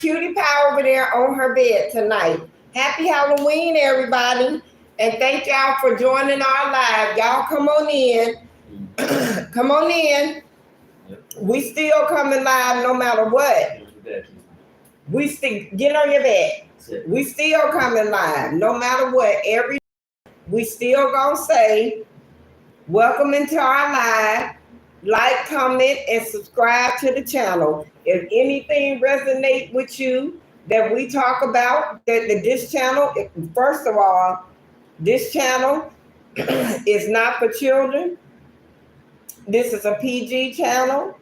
Cutie Pie over there on her bed tonight. Happy Halloween, everybody. And thank y'all for joining our live. Y'all come on in. Come on in. We still coming live no matter what. We still get on your bed. We still coming live no matter what. We still gonna say welcome into our live. Like, comment, and subscribe to the channel. If anything resonates with you that we talk about, that this channel, first of all, this channel is not for children. This is a PG channel.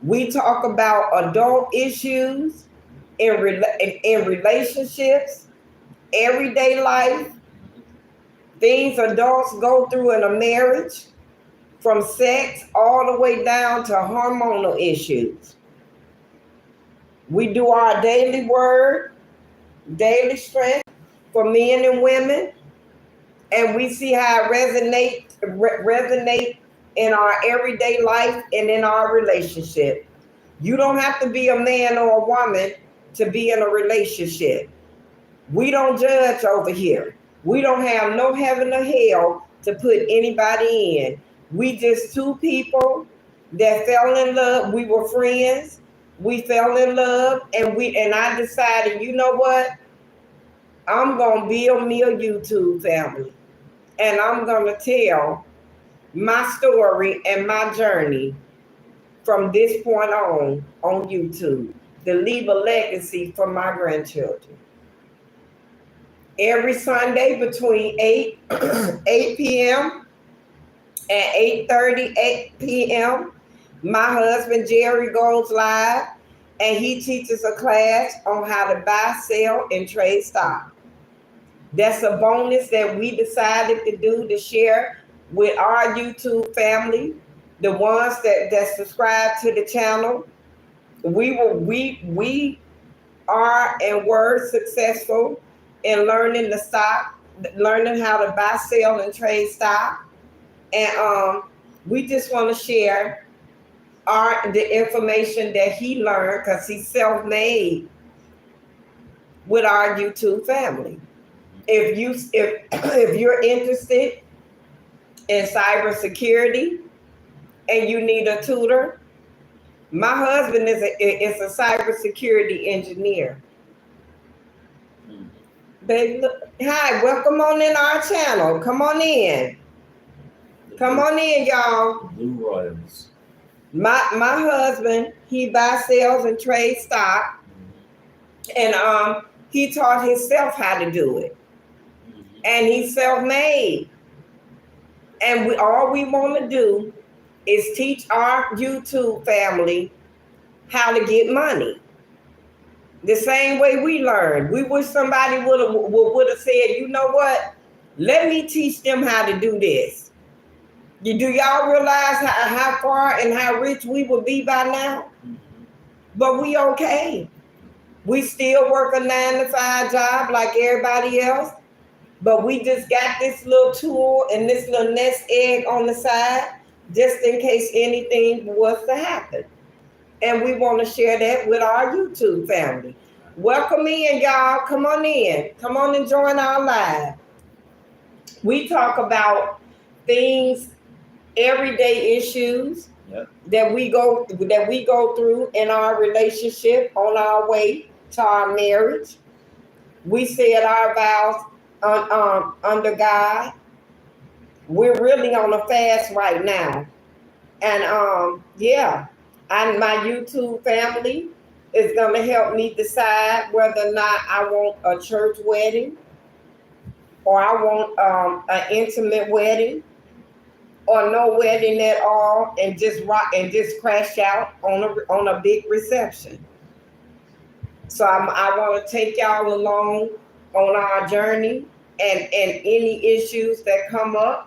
We talk about adult issues in relationships, everyday life, things adults go through in a marriage, from sex all the way down to hormonal issues. We do our daily word, daily strength for men and women, and we see how it resonate in our everyday life and in our relationship. You don't have to be a man or a woman to be in a relationship. We don't judge over here. We don't have no heaven or hell to put anybody in. We just two people that fell in love. We were friends. We fell in love, and I decided, you know what? I'm gonna build me a YouTube family, and I'm gonna tell my story and my journey from this point on YouTube to leave a legacy for my grandchildren. Every Sunday between 8 p.m. at 8:30 p.m., my husband Gerry goes live and he teaches a class on how to buy, sell, and trade stock. That's a bonus that we decided to do to share with our YouTube family, the ones that subscribe to the channel. We are and were successful in learning the stock, learning how to buy, sell, and trade stock. And we just want to share the information that he learned, because he's self-made, with our YouTube family. If you're interested in cybersecurity and you need a tutor, my husband is a cybersecurity engineer. Baby, look, hi, welcome on in our channel. Come on in. Come on in, y'all. Blue Royals. My husband, he buys, sells, and trades stock, and he taught himself how to do it, and he's self-made. And all we want to do is teach our YouTube family how to get money. The same way we learned. We wish somebody would have said, you know what? Let me teach them how to do this. Do y'all realize how far and how rich we would be by now? But we okay. We still work a 9-to-5 job like everybody else. But we just got this little tool and this little nest egg on the side, just in case anything was to happen. And we want to share that with our YouTube family. Welcome in, y'all. Come on in. Come on and join our live. We talk about things, everyday issues that we go through in our relationship on our way to our marriage. We said our vows under God. We're really on a fast right now, and and my YouTube family is going to help me decide whether or not I want a church wedding, or I want an intimate wedding, or no wedding at all, and just crash out on a big reception. So I want to take y'all along on our journey and any issues that come up.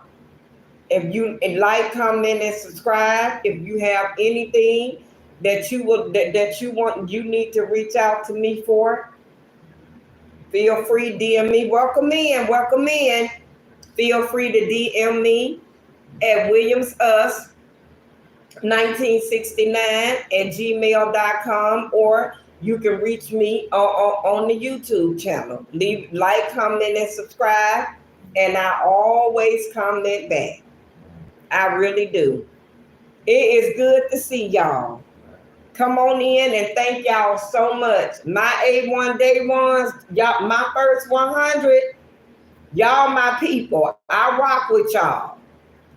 If you like, comment, and subscribe. If you have anything that you need to reach out to me for, feel free, DM me. Welcome in. Feel free to DM me at WilliamsUs1969 at gmail.com, or you can reach me on the YouTube channel. Leave, like, comment, and subscribe. And I always comment back. I really do. It is good to see y'all. Come on in and thank y'all so much. My A1 Day Ones, y'all, my first 100, y'all my people. I rock with y'all.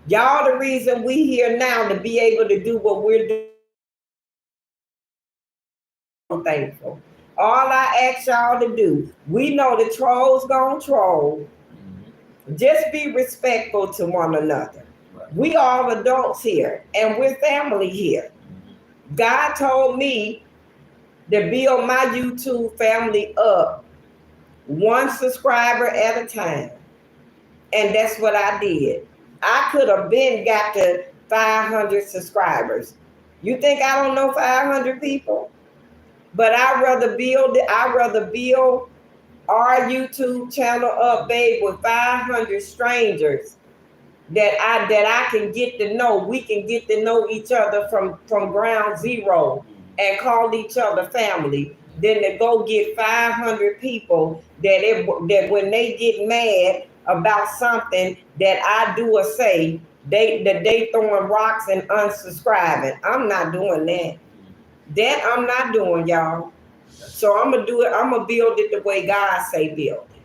Y'all the reason we here now to be able to do what we're doing. I'm thankful. All I ask y'all to do, we know the trolls gonna troll. Just be respectful to one another. Right. We all adults here and we're family here. God told me to build my YouTube family up one subscriber at a time. And that's what I did. I could have been got to 500 subscribers. You think I don't know 500 people? But I'd rather build our YouTube channel up, babe, with 500 strangers that I can get to know. We can get to know each other from ground zero and call each other family. Then to go get 500 people that when they get mad about something that I do or say, they throwing rocks and unsubscribing. I'm not doing that. That I'm not doing, y'all. So I'm gonna do it. I'm gonna build it the way God say build it.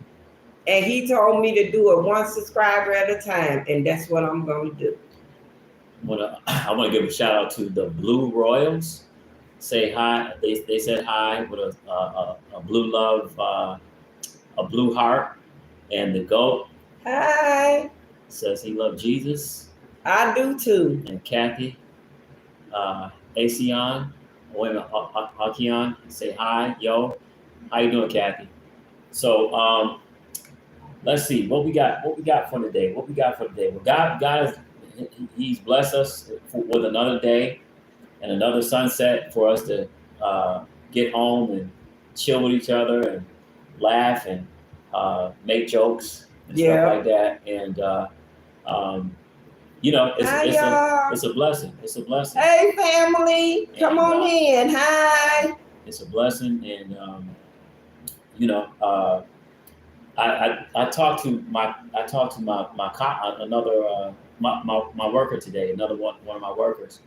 And He told me to do it one subscriber at a time, and that's what I'm gonna do. I want to give a shout out to the Blue Royals. Say hi. They said hi with a blue love, a blue heart, and the goat. Hi. Says he loved Jesus. I do too. And Kathy, Asion, Akion, say hi, yo. How you doing, Kathy? So let's see what we got. What we got for today? Well, God He's blessed us with another day and another sunset for us to get home and chill with each other and laugh and make jokes and stuff like that. And it's a blessing. It's a blessing. Hey, family, come on in. Hi. It's a blessing, and I talked to my worker today, another one of my workers,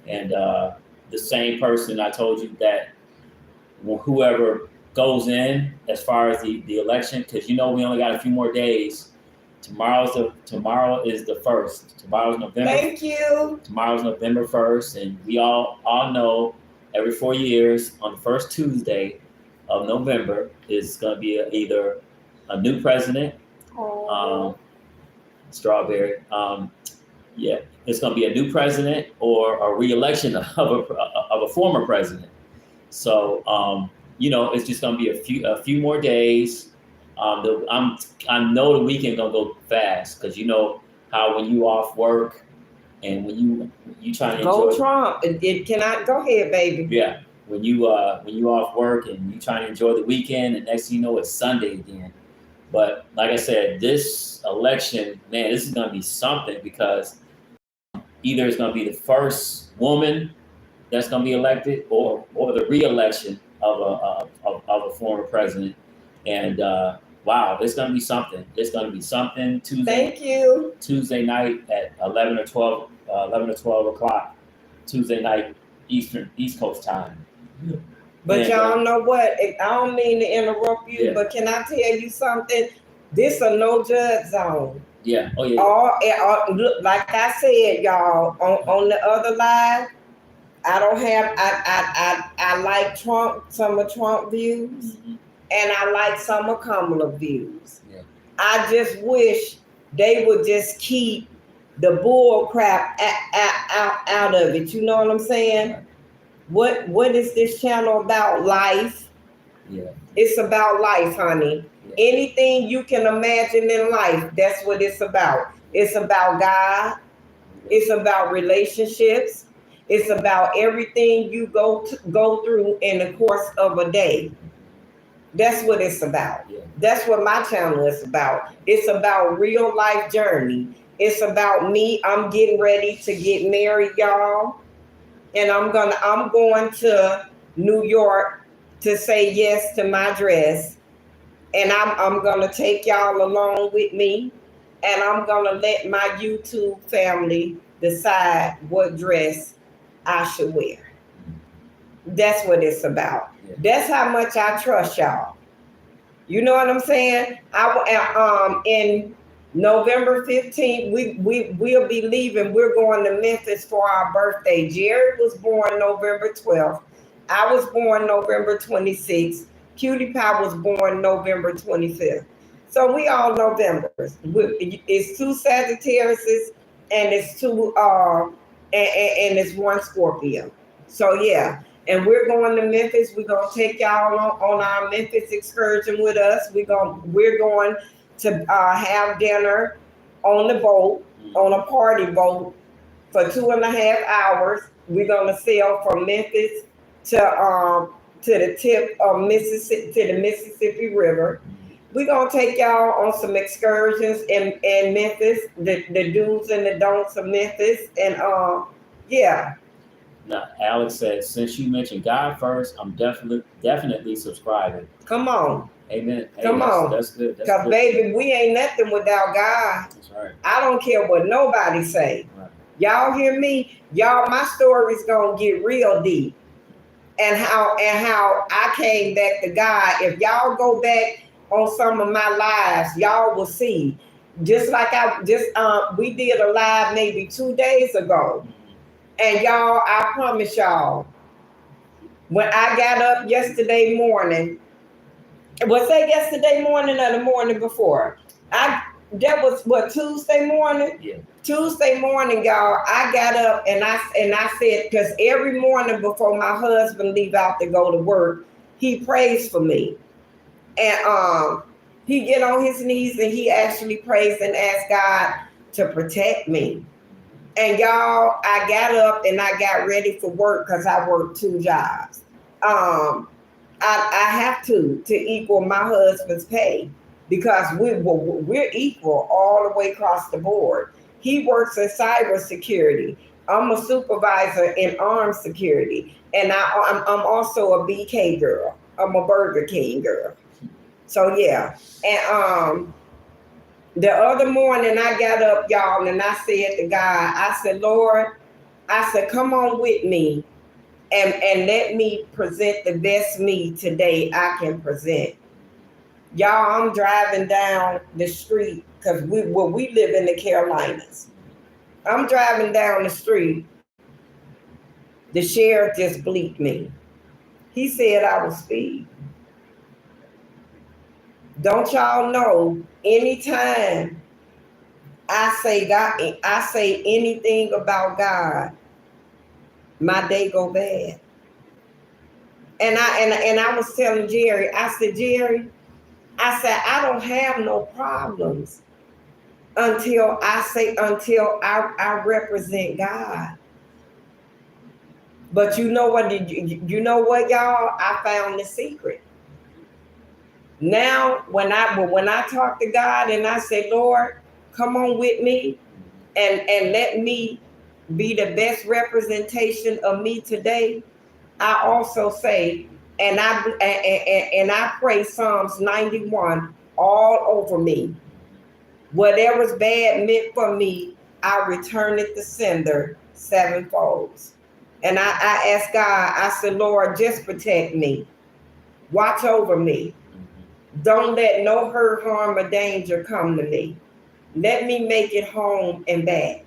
and the same person I told you that whoever goes in as far as the election, because we only got a few more days. Tomorrow is the 1st. Tomorrow's November. Thank you. Tomorrow's November 1st, and we all know every 4 years on the first Tuesday of November is going to be either a new president, Strawberry. It's going to be a new president or a re-election of a former president. So it's just going to be a few more days. I know the weekend gonna go fast because how when you off work and when you trying to enjoy. Go Trump! It cannot go ahead, baby. Yeah, when you off work and you trying to enjoy the weekend, and next thing you know it's Sunday again. But like I said, this election, man, this is gonna be something because either it's gonna be the first woman that's gonna be elected, or the re-election of a former president. And wow, it's going to be something. It's going to be something Tuesday. Thank you. Tuesday night at 11 or 12 o'clock. Tuesday night East Coast time. But y'all know what? I don't mean to interrupt you, but can I tell you something? This a no judge zone. Yeah. Oh yeah. Look, like I said, y'all, on the other live, I don't have. I like Trump, some of Trump views. Mm-hmm. And I like some of Kamala views. Yeah. I just wish they would just keep the bull crap out of it. You know what I'm saying? Right. What is this channel about? Life. Yeah. It's about life, honey. Yeah. Anything you can imagine in life, that's what it's about. It's about God. It's about relationships. It's about everything you go through in the course of a day. That's what it's about. Yeah. That's what my channel is about. It's about real life journey. It's about me. I'm getting ready to get married, y'all. And I'm going to New York to say yes to my dress. And I'm going to take y'all along with me. And I'm going to let my YouTube family decide what dress I should wear. That's what it's about. Yeah. That's how much I trust y'all. You know what I'm saying? In November 15th, we'll be leaving. We're going to Memphis for our birthday. Gerry was born November 12th. I was born November 26th. Cutie Pie was born November 25th. So we all Novembers. It's two Sagittariuses and it's two and it's one Scorpio. So yeah. And we're going to Memphis. We're gonna take y'all on our Memphis excursion with us. We're going to have dinner on the boat, on a party boat, for 2.5 hours. We're gonna sail from Memphis to the tip of Mississippi, to the Mississippi River. We're gonna take y'all on some excursions in Memphis, the do's and the don'ts of Memphis, and yeah. Now, Alex said, since you mentioned God first, I'm definitely subscribing. Come on. Amen. Hey, Come on. That's good. Because, baby, we ain't nothing without God. That's right. I don't care what nobody say. Right. Y'all hear me? Y'all, my story's going to get real deep. And how I came back to God. If y'all go back on some of my lives, y'all will see. Just like we did a live maybe 2 days ago. And y'all, I promise y'all, when I got up yesterday morning, was that yesterday morning or the morning before? That was what, Tuesday morning? Yeah. Tuesday morning, y'all, I got up and I said, because every morning before my husband leave out to go to work, he prays for me. And he get on his knees and he actually prays and asks God to protect me. And y'all, I got up and I got ready for work because I work 2 jobs. I have to equal my husband's pay because we're equal all the way across the board. He works in cybersecurity. I'm a supervisor in armed security, and I'm also a BK girl. I'm a Burger King girl. So yeah, and the other morning I got up, y'all, and I said to God, I said, Lord, I said, come on with me and let me present the best me today I can present. Y'all, I'm driving down the street because we live in the Carolinas. I'm driving down the street. The sheriff just bleeped me. He said I was speeding. Don't y'all know, anytime I say God, I say anything about God, my day go bad. And I was telling Gerry, I said, Gerry, I said, I don't have no problems until I represent God. But you know what? You know what, y'all? I found the secret. Now, when I talk to God and I say, Lord, come on with me and let me be the best representation of me today, I also say, and I pray Psalms 91 all over me. Whatever's bad meant for me, I return it to sender 7-fold. And I ask God, I said, Lord, just protect me. Watch over me. Don't let no hurt, harm, or danger come to me. Let me make it home and back.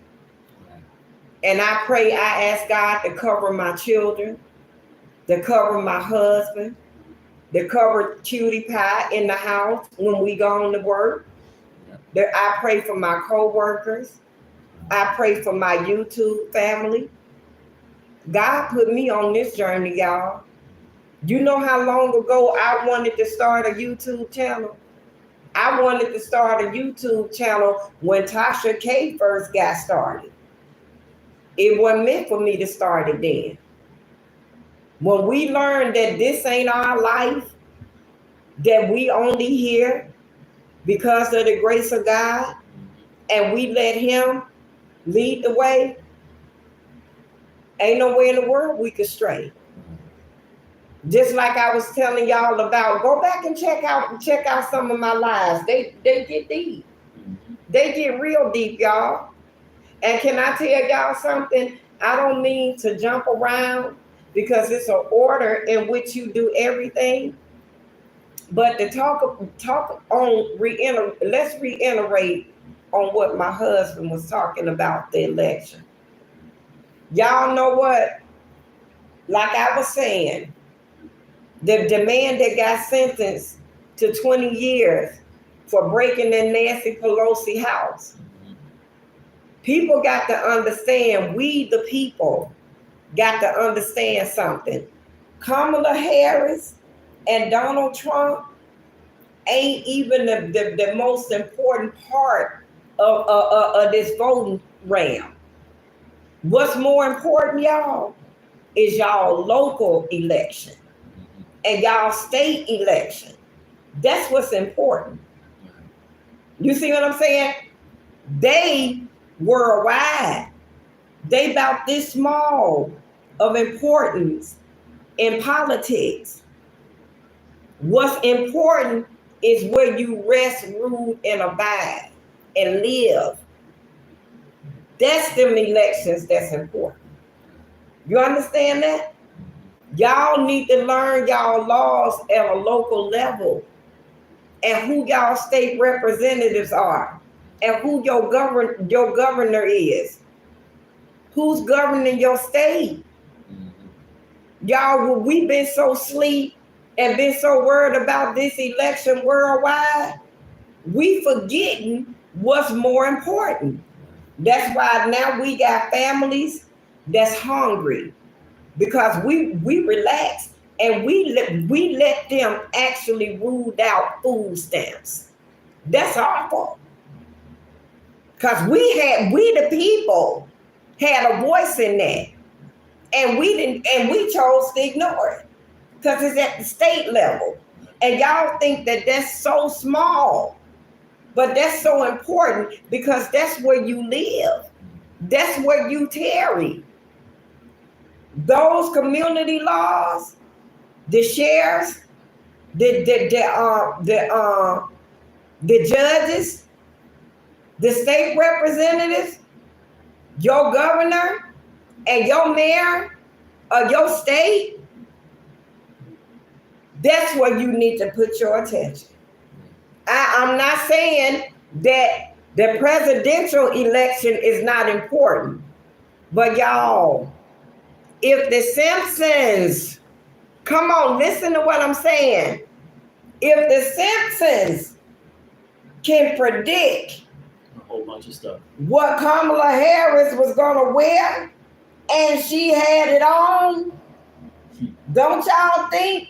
And I pray, I ask God to cover my children, to cover my husband, to cover Cutie Pie in the house when we go to work. I pray for my co-workers. I pray for my YouTube family. God put me on this journey, y'all. You know how long ago I wanted to start a YouTube channel? I wanted to start a YouTube channel when Tasha K first got started. It wasn't meant for me to start it then. When we learned that this ain't our life, that we only here because of the grace of God, and we let him lead the way, ain't nowhere in the world we could stray. Just like I was telling y'all about, go back and check out some of my lives. They get deep. They get real deep, y'all. And can I tell y'all something? I don't mean to jump around because it's an order in which you do everything. But to talk on let's reiterate on what my husband was talking about the election. Y'all know what? Like I was saying, the man that got sentenced to 20 years for breaking in Nancy Pelosi house. People got to understand, we the people got to understand something. Kamala Harris and Donald Trump ain't even the most important part of this voting round. What's more important, y'all, is y'all local election and y'all state election. That's what's important. You see what I'm saying? They worldwide, they about this small of importance in politics. What's important is where you rest, rule, and abide and live. That's them elections that's important. You understand that? Y'all need to learn y'all laws at a local level and who y'all state representatives are and who your governor is. Who's governing your state? Y'all, we've been so asleep and been so worried about this election worldwide, we forgetting what's more important. That's why now we got families that's hungry because we relax and we let them actually rule out food stamps. That's our fault. Because we the people had a voice in that. And we chose to ignore it. Because it's at the state level. And y'all think that that's so small. But that's so important because that's where you live. That's where you tarry. Those community laws, the sheriffs, the judges, the state representatives, your governor, and your mayor of your state, that's where you need to put your attention. I'm not saying that the presidential election is not important, but y'all, if the Simpsons, come on, listen to what I'm saying. If the Simpsons can predict a whole bunch of stuff, what Kamala Harris was going to wear, and she had it on, don't y'all think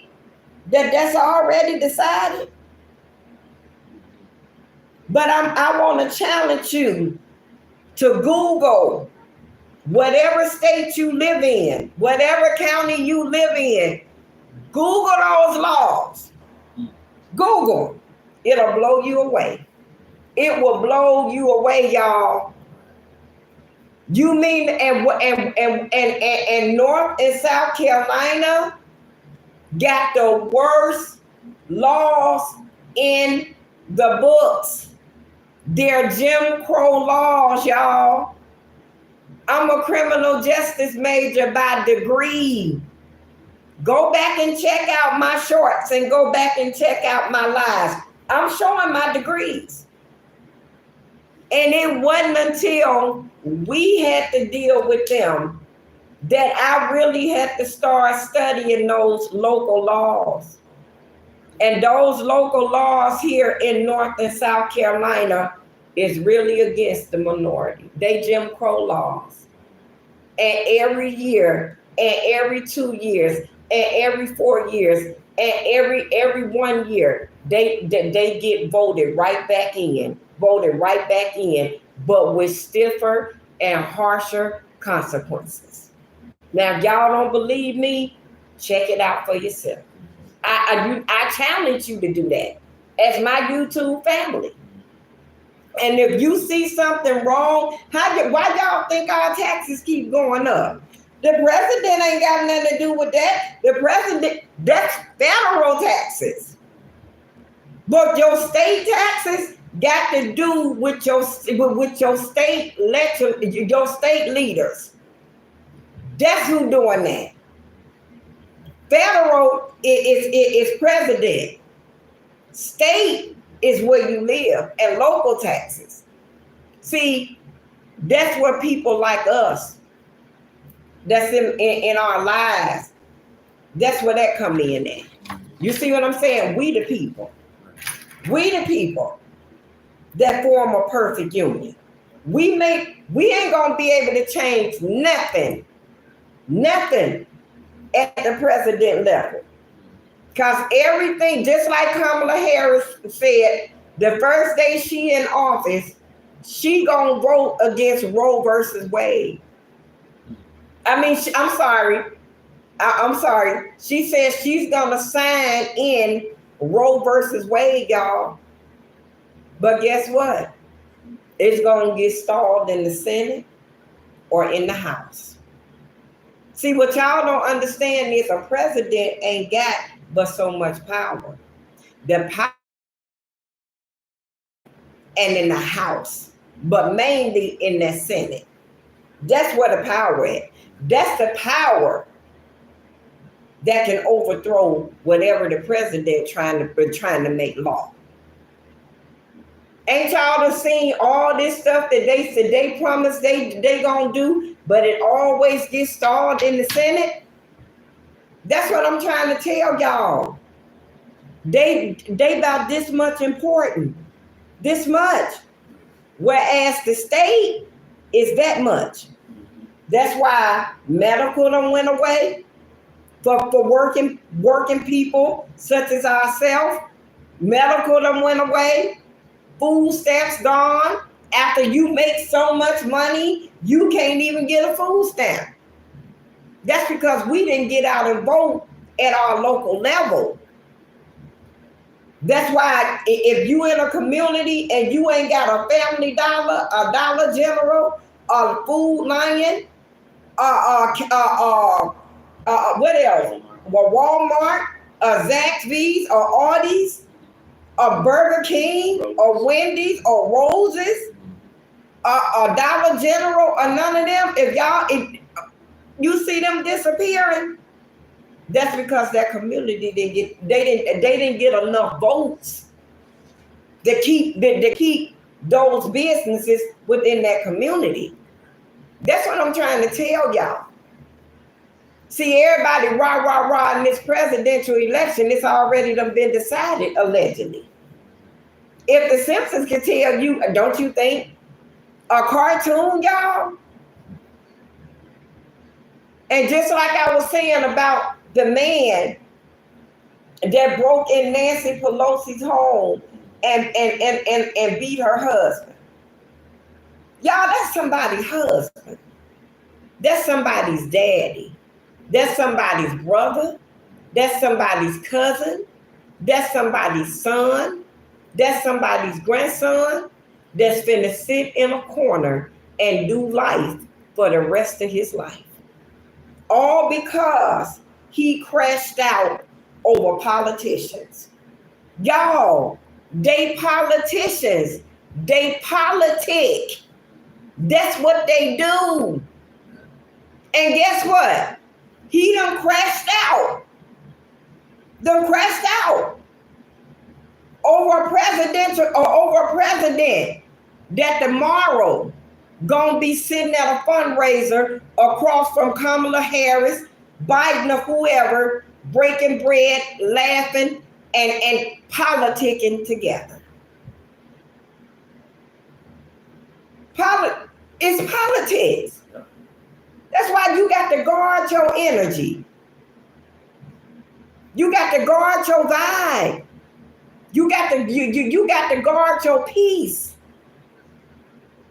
that that's already decided? But I want to challenge you to Google whatever state you live in, whatever county you live in. Google those laws. Google. It'll blow you away. It will blow you away, y'all. You mean and North and South Carolina got the worst laws in the books. They're Jim Crow laws, y'all. I'm a criminal justice major by degree. Go back and check out my shorts and go back and check out my lives. I'm showing my degrees. And it wasn't until we had to deal with them that I really had to start studying those local laws. And those local laws here in North and South Carolina is really against the minority. They Jim Crow laws. And every year, and every 2 years, and every 4 years, and every 1 year, they get voted right back in, but with stiffer and harsher consequences. Now, if y'all don't believe me, check it out for yourself. I challenge you to do that as my YouTube family. And if you see something wrong, why y'all think our taxes keep going up? The president ain't got nothing to do with that. The president, that's federal taxes. But your state taxes got to do with your state your state leaders. That's who doing that. Federal is president. State is where you live, and local taxes. See, that's where people like us, that's in our lives, that's where that come in at. You see what I'm saying? We the people that form a perfect union. We ain't gonna be able to change nothing at the president level. Because everything, just like Kamala Harris said, the first day she in office, she gonna vote against Roe versus Wade. I mean, I'm sorry. She says she's gonna sign in Roe versus Wade, y'all. But guess what? It's gonna get stalled in the Senate or in the House. See, what y'all don't understand is a president ain't got but so much power. The power and in the House, but mainly in the Senate. That's where the power is. That's the power that can overthrow whatever the president trying to make law. Ain't y'all done seen all this stuff that they said they promised they gonna do, but it always gets stalled in the Senate? That's what I'm trying to tell y'all. They about this much important. This much. Whereas the state is that much. That's why medical done went away for working people such as ourselves. Medical done went away. Food stamps gone. After you make so much money, you can't even get a food stamp. That's because we didn't get out and vote at our local level. That's why if you in a community and you ain't got a Family Dollar, a Dollar General, a Food Lion, what else? Well, Walmart, Zaxby's, or Arby's, or Burger King, or Wendy's, or Rose's, or Dollar General, or none of them. If you see them disappearing, that's because that community didn't get enough votes to keep those businesses within that community. That's what I'm trying to tell y'all. See, everybody rah in this presidential election. It's already done been decided, allegedly. If the Simpsons can tell you, don't you think a cartoon, y'all? And just like I was saying about the man that broke in Nancy Pelosi's home and beat her husband. Y'all, that's somebody's husband. That's somebody's daddy. That's somebody's brother. That's somebody's cousin. That's somebody's son. That's somebody's grandson that's finna sit in a corner and do life for the rest of his life. All because he crashed out over politicians. Y'all, they politicians. They politic. That's what they do. And guess what? He done crashed out. Over a president that tomorrow gonna be sitting at a fundraiser across from Kamala Harris, Biden, or whoever, breaking bread, laughing, and politicking together. It's politics. That's why you got to guard your energy. You got to guard your vibe. You got to guard your peace.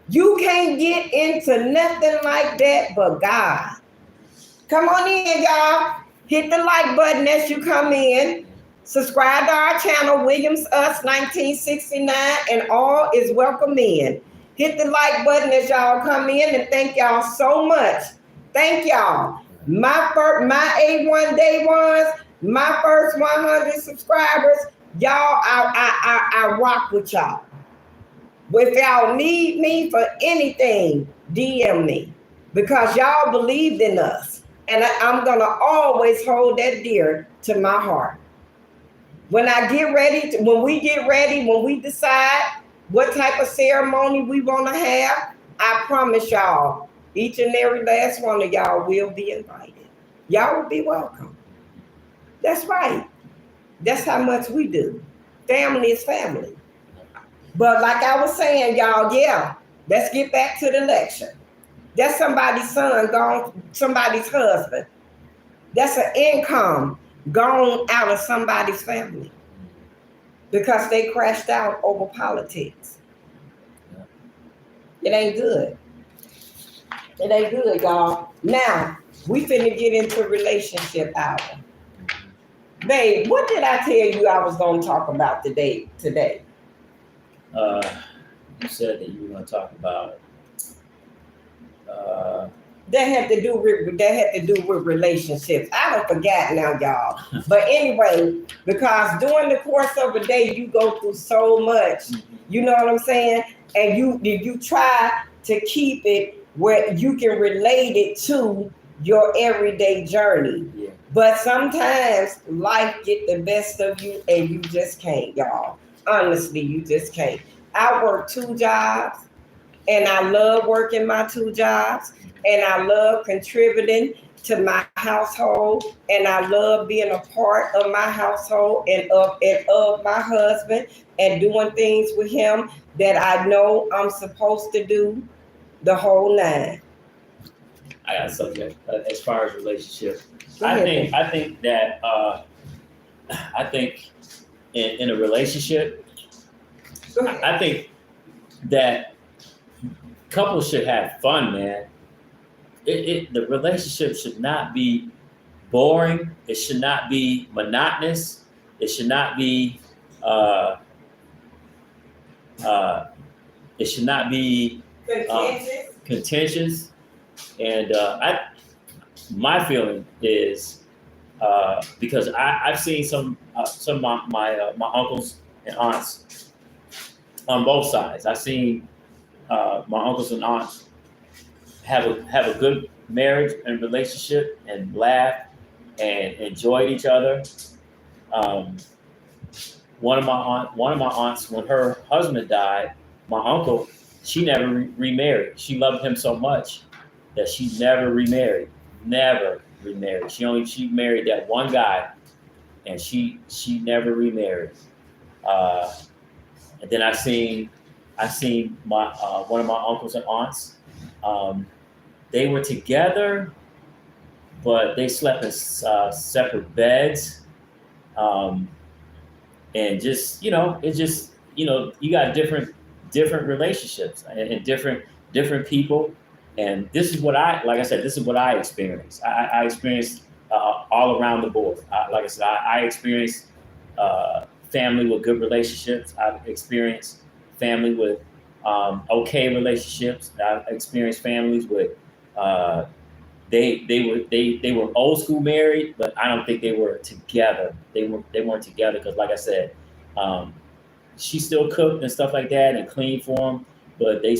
You can't get into nothing like that but God. Come on in, y'all. Hit the like button as you come in. Subscribe to our channel, Williams Us 1969, and all is welcome in. Hit the like button as y'all come in, and thank y'all so much Thank y'all. My A1 day ones, my first 100 subscribers, y'all, I rock with y'all. If y'all need me for anything, DM me because y'all believed in us. And I'm going to always hold that dear to my heart. When we get ready, when we decide what type of ceremony we want to have, I promise y'all, each and every last one of y'all will be invited. Y'all will be welcome. That's right. That's how much we do. Family is family. But like I was saying, y'all, yeah, let's get back to the election. That's somebody's son gone, somebody's husband. That's an income gone out of somebody's family because they crashed out over politics. It ain't good. It ain't good, y'all. Now, we finna get into relationship hour. Babe, what did I tell you I was gonna talk about today? You said that you were going to talk about. That had to do with relationships. I don't forget now, y'all. But anyway, because during the course of a day, you go through so much. You know what I'm saying? And you try to keep it where you can relate it to your everyday journey. Yeah. But sometimes life get the best of you, and you just can't, y'all. Honestly, you just can't. I work 2 jobs. And I love working my 2 jobs, and I love contributing to my household, and I love being a part of my household and of my husband and doing things with him that I know I'm supposed to do, the whole 9. I got something as far as relationship. I think that I think in a relationship, I think that couples should have fun, man. The relationship should not be boring. It should not be monotonous. It should not be. It should not be contentious. And my feeling is because I've seen some of my uncles and aunts on both sides. I've seen my uncles and aunts have a good marriage and relationship and laugh and enjoyed each other. One of my aunts, when her husband died, my uncle, she never remarried. She loved him so much that she never remarried. Never remarried. She married that one guy, and she never remarried. And then I seen my one of my uncles and aunts. They were together, but they slept in separate beds. And just it's just you got different relationships and different people. And this is what this is what I experienced. I experienced all around the board. Like I said, I experienced family with good relationships. I've experienced family with okay relationships. I've experienced families with they were old school married, but I don't think they were together. They weren't together because, like I said, she still cooked and stuff like that and cleaned for them, but they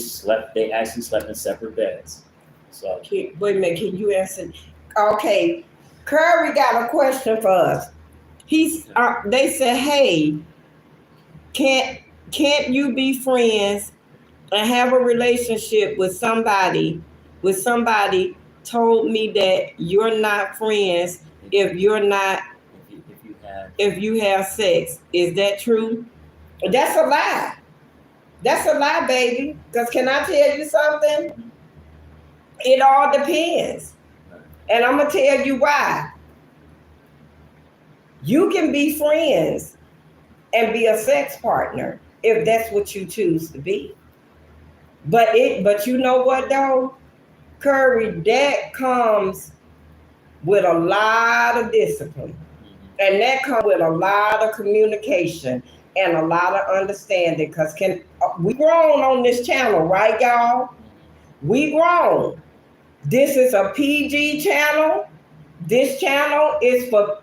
actually slept in separate beds. So wait a minute, can you answer? Okay, Curry got a question for us. They said, hey, can't you be friends and have a relationship with somebody told me that you're not friends if you have sex. Is that true? That's a lie. That's a lie, baby. Because can I tell you something? It all depends. And I'm going to tell you why. You can be friends and be a sex partner if that's what you choose to be. But you know what though? Curry, that comes with a lot of discipline. And that comes with a lot of communication and a lot of understanding. Because we grown on this channel, right, y'all? We grown. This is a PG channel. This channel is for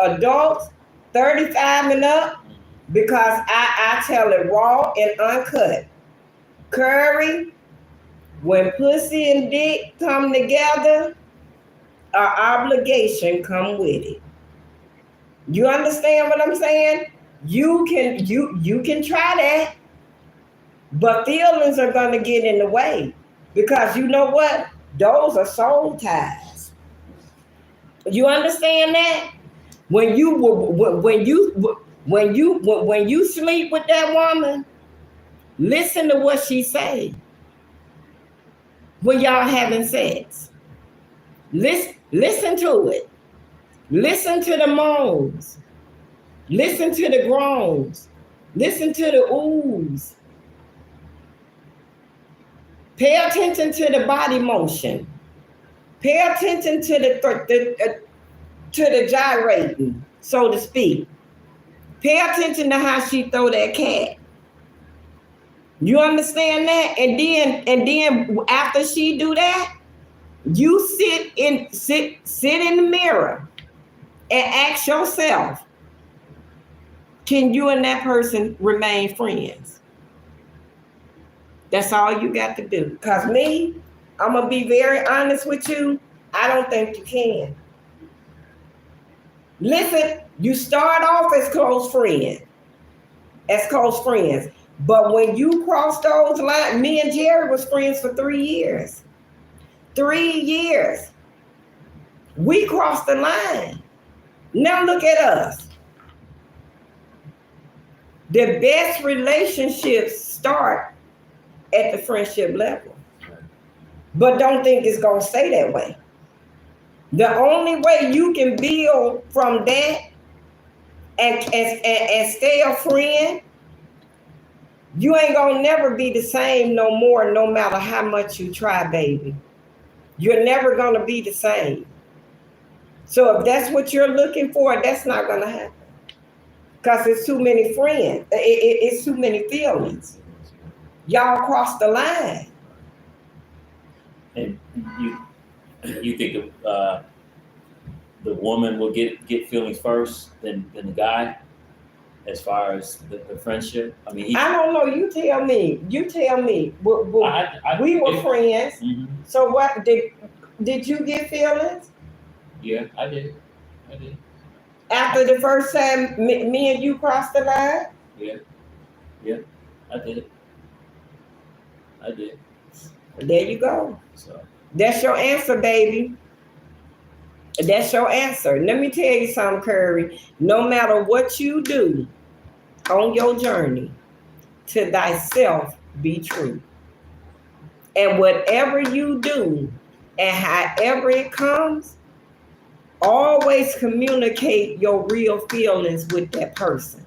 adults 35 and up because I tell it raw and uncut. Curry, when pussy and dick come together, an obligation come with it. You understand what I'm saying? You can try that, but feelings are gonna get in the way because you know what? Those are soul ties. You understand that? When you sleep with that woman, listen to what she say when y'all having sex. Listen to it. Listen to the moans. Listen to the groans. Listen to the oohs. Pay attention to the body motion. Pay attention to the gyrating, so to speak. Pay attention to how she throw that cat. You understand that? And then after she do that, you sit in the mirror and ask yourself, can you and that person remain friends? That's all you got to do. Because me, I'm going to be very honest with you, I don't think you can. Listen, you start off as close friends. But when you cross those lines, me and Gerry was friends for 3 years. 3 years. We crossed the line. Now look at us. The best relationships start at the friendship level. But don't think it's going to stay that way. The only way you can build from that and stay a friend, you ain't going to never be the same no more, no matter how much you try, baby. You're never going to be the same. So if that's what you're looking for, that's not going to happen. Because it's too many friends. It's too many feelings. Y'all crossed the line. And you think the woman will get feelings first than the guy, as far as the friendship? I mean, I don't know. You tell me. We were friends. Mm-hmm. So what did you get feelings? Yeah, I did. After the first time me and you crossed the line? Yeah, I did. There you go. So that's your answer, baby. That's your answer. Let me tell you something, Curry. No matter what you do on your journey, to thyself be true. And whatever you do and however it comes, always communicate your real feelings with that person.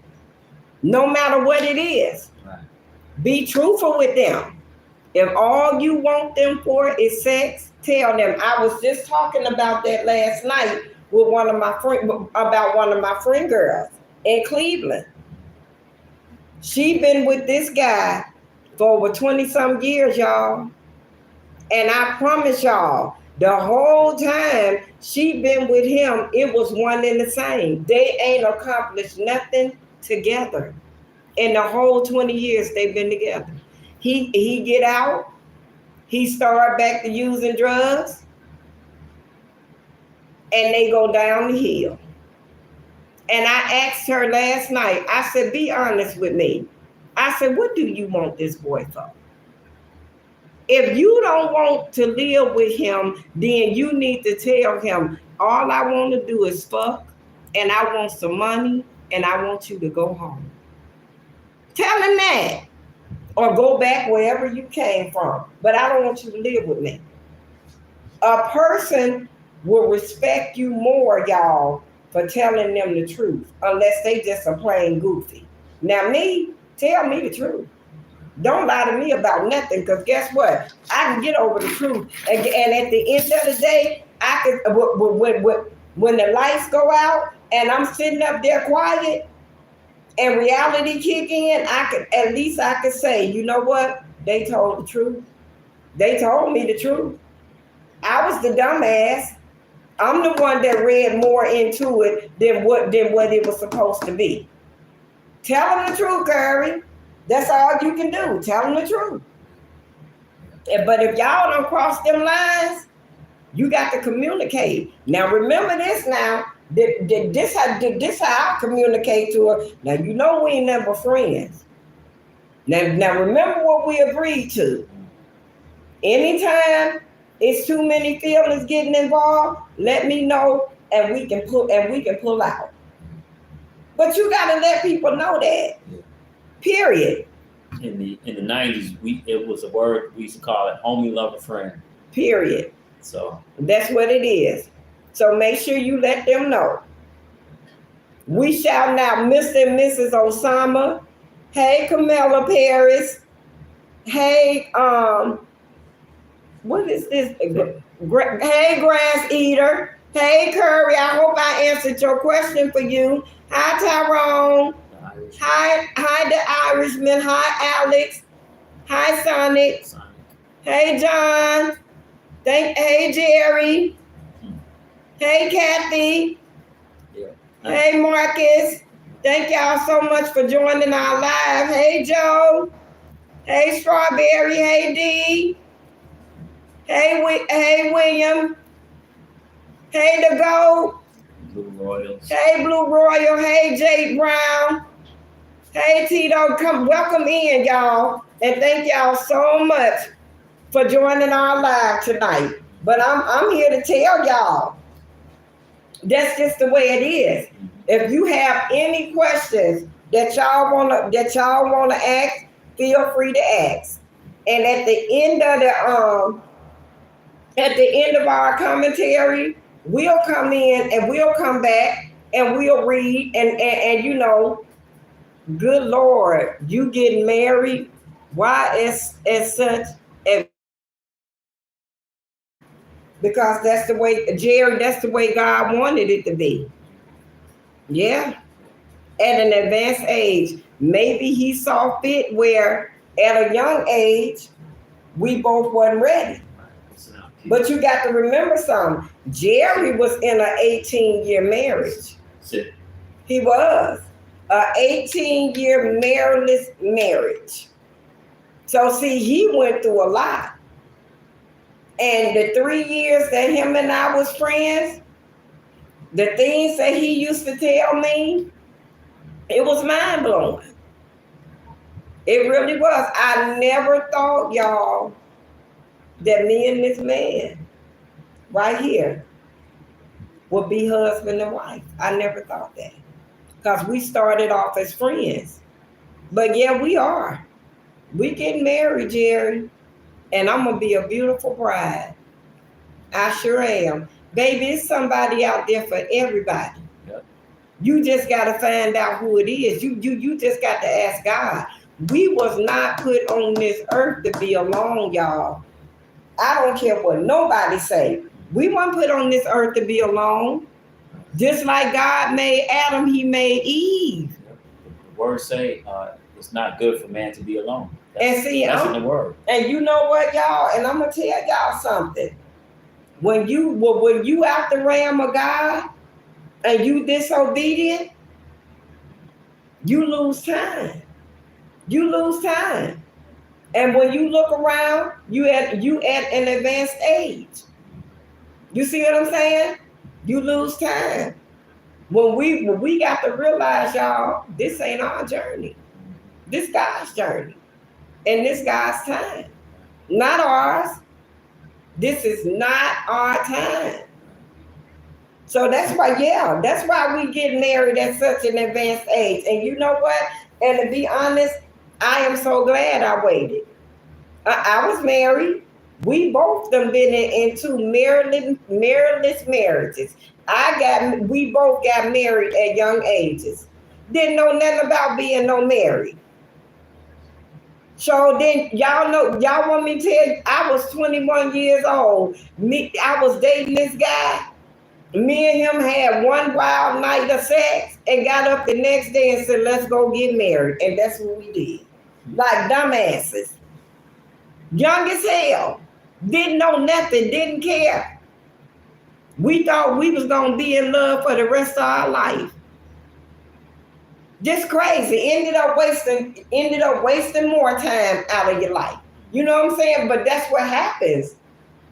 No matter what it is. Right. Be truthful with them. If all you want them for is sex, tell them. I was just talking about that last night with one of my friend girls in Cleveland. She been with this guy for over 20-some years, y'all. And I promise y'all, the whole time she been with him, it was one and the same. They ain't accomplished nothing together. In the whole 20 years they've been together. He get out, he start back to using drugs, and they go down the hill. And I asked her last night, I said, be honest with me. I said, what do you want this boy for? If you don't want to live with him, then you need to tell him, all I want to do is fuck, and I want some money, and I want you to go home. Tell him that. Or go back wherever you came from. But I don't want you to live with me. A person will respect you more, y'all, for telling them the truth, unless they just are playing goofy. Now me, tell me the truth. Don't lie to me about nothing, because guess what? I can get over the truth. And at the end of the day, I can, when the lights go out and I'm sitting up there quiet and reality kick in, at least I could say, you know what? They told the truth. They told me the truth. I was the dumbass. I'm the one that read more into it than what it was supposed to be. Tell them the truth, Gerry. That's all you can do. Tell them the truth. But if y'all don't cross them lines, you got to communicate. Now remember this. Now this how I communicate to her. Now you know we ain't never friends. Now remember what we agreed to. Anytime it's too many feelings getting involved, let me know and we can pull out. But you gotta let people know that. Yeah. Period. In the 90s, it was a word we used to call it homie, lover, friend. Period. So that's what it is. So make sure you let them know. We shouting out Mr. and Mrs. Osama. Hey, Camilla Paris. Hey, what is this? Hey, Grass Eater. Hey, Curry. I hope I answered your question for you. Hi, Tyrone. Hi, the Irishman. Hi, Alex. Hi, Sonic. Hey, John. Hey, Gerry. Hey, Kathy. Yeah. Hey, Marcus. Thank y'all so much for joining our live. Hey, Joe. Hey, Strawberry. Hey, D. Hey, William. Hey, the Goat. Blue Royals. Hey, Blue Royal. Hey, Jade Brown. Hey, Tito. Welcome in, y'all. And thank y'all so much for joining our live tonight. But I'm here to tell y'all, that's just the way it is. If you have any questions that y'all wanna ask, feel free to ask. And at the end of our commentary, we'll come in and we'll come back and we'll read and you know, good Lord, you getting married? Why as such? Because that's the way, Gerry, that's the way God wanted it to be. Yeah. At an advanced age. Maybe he saw fit where at a young age, we both wasn't ready. But you got to remember something. Gerry was in an 18-year marriage. He was. An 18-year marriageless marriage. So see, he went through a lot. And the 3 years that him and I was friends, the things that he used to tell me, it was mind-blowing. It really was. I never thought, y'all, that me and this man right here would be husband and wife. I never thought that. Because we started off as friends. But yeah, we are. We getting married, Gerry. And I'm going to be a beautiful bride. I sure am. Baby, it's somebody out there for everybody. Yep. You just got to find out who it is. You just got to ask God. We was not put on this earth to be alone, y'all. I don't care what nobody say. We weren't put on this earth to be alone. Just like God made Adam, he made Eve. Yep. The words say it's not good for man to be alone. That's in the word. And you know what, y'all? And I'm gonna tell y'all something. When you out the realm of God and you disobedient, you lose time. You lose time. And when you look around, you at an advanced age. You see what I'm saying? You lose time. When we got to realize, y'all, this ain't our journey. This God's journey. And this God's time. Not ours. This is not our time. So that's why we get married at such an advanced age. And you know what? And to be honest, I am so glad I waited. I was married. We both done been into marriageless marriages. We both got married at young ages. Didn't know nothing about being no married. So then y'all want me to tell you, I was 21 years old. I was dating this guy. Me and him had one wild night of sex and got up the next day and said, let's go get married. And that's what we did. Like dumbasses. Young as hell. Didn't know nothing, didn't care. We thought we was gonna be in love for the rest of our life. Just crazy. Ended up wasting more time out of your life. You know what I'm saying? But that's what happens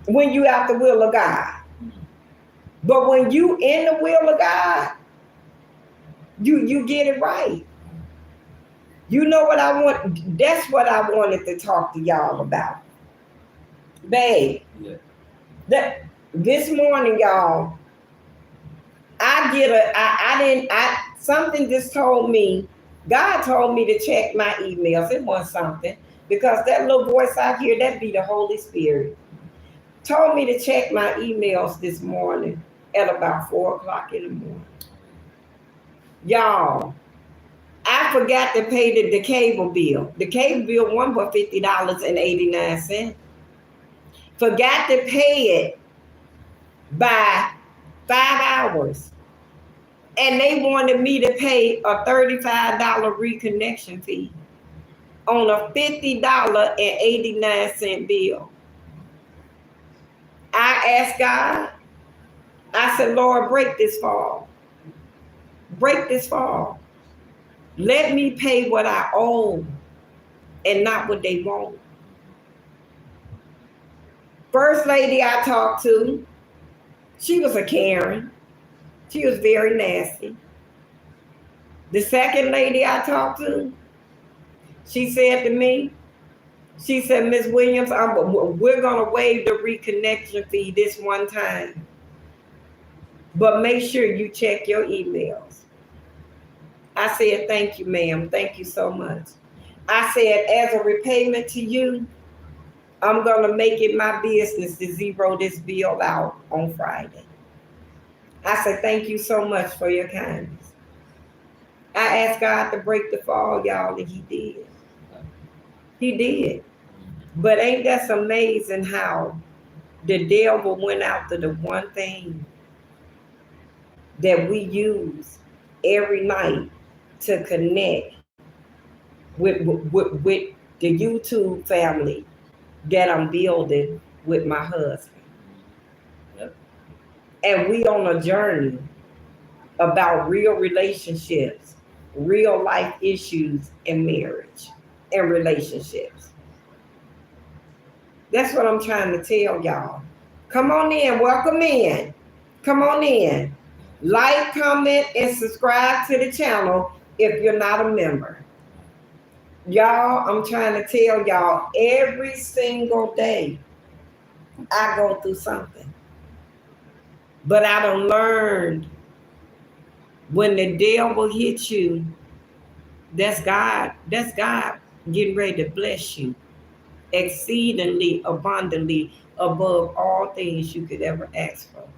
when you out the will of God. But when you in the will of God, you get it right. You know what I want? That's what I wanted to talk to y'all about. Babe. Yeah. This morning, y'all, something just told me, God told me to check my emails. It wasn't something, because that little voice out here, that be the Holy Spirit. Told me to check my emails this morning at about 4 o'clock in the morning. Y'all, I forgot to pay the cable bill. The cable bill won for $50.89. Forgot to pay it by 5 hours. And they wanted me to pay a $35 reconnection fee on a $50.89 bill. I asked God, I said, Lord, break this fall. Break this fall. Let me pay what I owe and not what they want. First lady I talked to, she was a Karen. She was very nasty. The second lady I talked to, she said to me, she said, Miss Williams, we're going to waive the reconnection fee this one time. But make sure you check your emails. I said, thank you, ma'am. Thank you so much. I said, as a repayment to you, I'm going to make it my business to zero this bill out on Friday. I said, thank you so much for your kindness. I asked God to break the fall, y'all, and he did. He did. But ain't that amazing how the devil went after the one thing that we use every night to connect with the YouTube family that I'm building with my husband. Yep. And we on a journey about real relationships, real life issues in marriage and relationships. That's what I'm trying to tell y'all. Come on in, welcome in. Come on in. Like, comment, and subscribe to the channel if you're not a member. Y'all, I'm trying to tell y'all, every single day I go through something. But I done learned when the devil hits you, that's God getting ready to bless you exceedingly abundantly above all things you could ever ask for.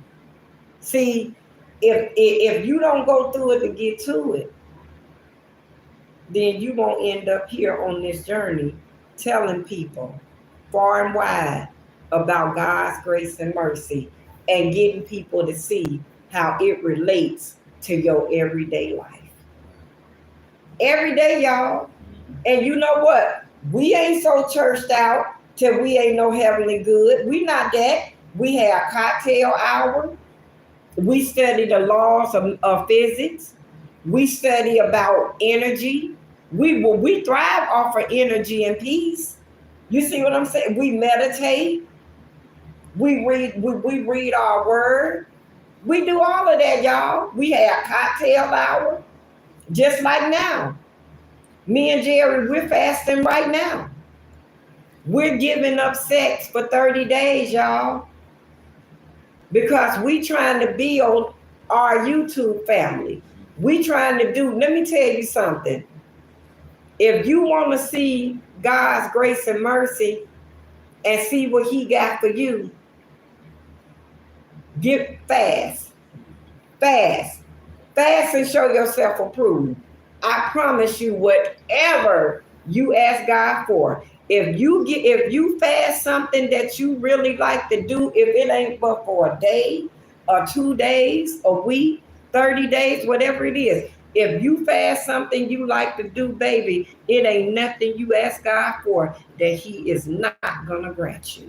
See, if you don't go through it to get to it, then you won't end up here on this journey telling people far and wide about God's grace and mercy and getting people to see how it relates to your everyday life. Every day, y'all. And you know what? We ain't so churched out till we ain't no heavenly good. We not that. We have cocktail hour. We study the laws of physics. We study about energy. We thrive off of energy and peace. You see what I'm saying? We meditate. We read our word. We do all of that, y'all. We have cocktail hour. Just like now. Me and Gerry, we're fasting right now. We're giving up sex for 30 days, y'all. Because we trying to build our YouTube family. We trying to do, let me tell you something. If you want to see God's grace and mercy and see what he got for you, get fast. Fast. Fast and show yourself approved. I promise you, whatever you ask God for, if you fast something that you really like to do, if it ain't but for a day or 2 days, a week, 30 days, whatever it is, if you fast something you like to do, baby, it ain't nothing you ask God for that he is not gonna grant you.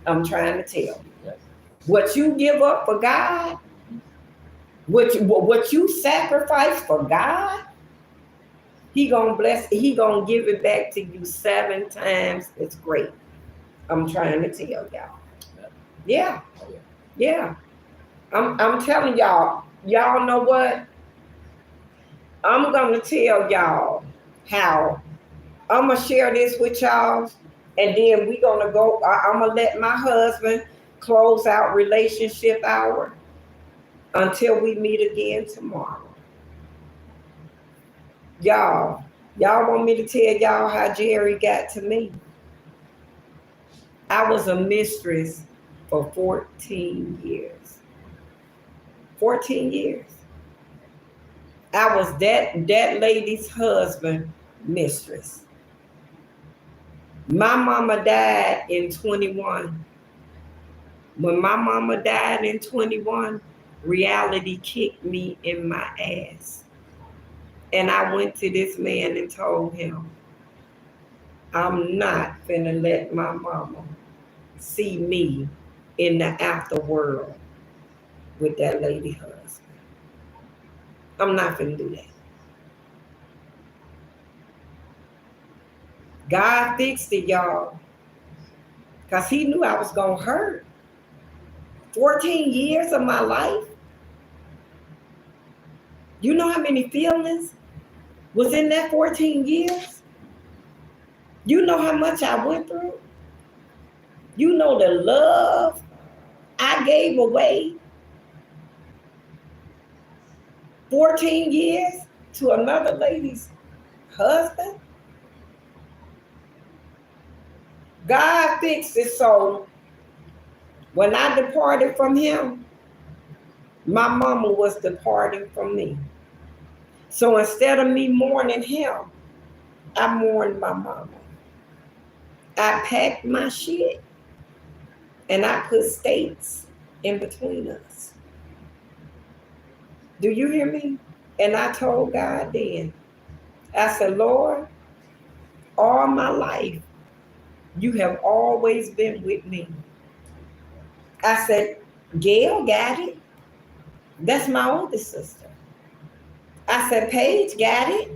I'm trying to tell you. Yes. What you give up for God, what you sacrifice for God, He gonna bless. He gonna give it back to you 7 times. It's great. I'm trying to tell y'all. Yeah, Oh, yeah. yeah. I'm telling y'all. Y'all know what? I'm gonna tell y'all how. I'm gonna share this with y'all, and then we gonna go. I'm gonna let my husband close out relationship hour until we meet again tomorrow. Y'all want me to tell y'all how Gerry got to me? I was a mistress for 14 years. 14 years. I was that lady's husband, mistress. My mama died in 21. When my mama died in 21, reality kicked me in my ass. And I went to this man and told him, I'm not finna let my mama see me in the afterworld with that lady husband. I'm not finna do that. God fixed it, y'all, because He knew I was gonna hurt. 14 years of my life. You know how many feelings was in that 14 years? You know how much I went through? You know the love I gave away 14 years to another lady's husband? God fixed it so when I departed from Him, my mama was departing from me. So instead of me mourning Him, I mourned my mama. I packed my shit and I put states in between us. Do you hear me? And I told God then, I said, Lord, all my life, you have always been with me. I said, Gail got it. That's my oldest sister. I said, Paige got it.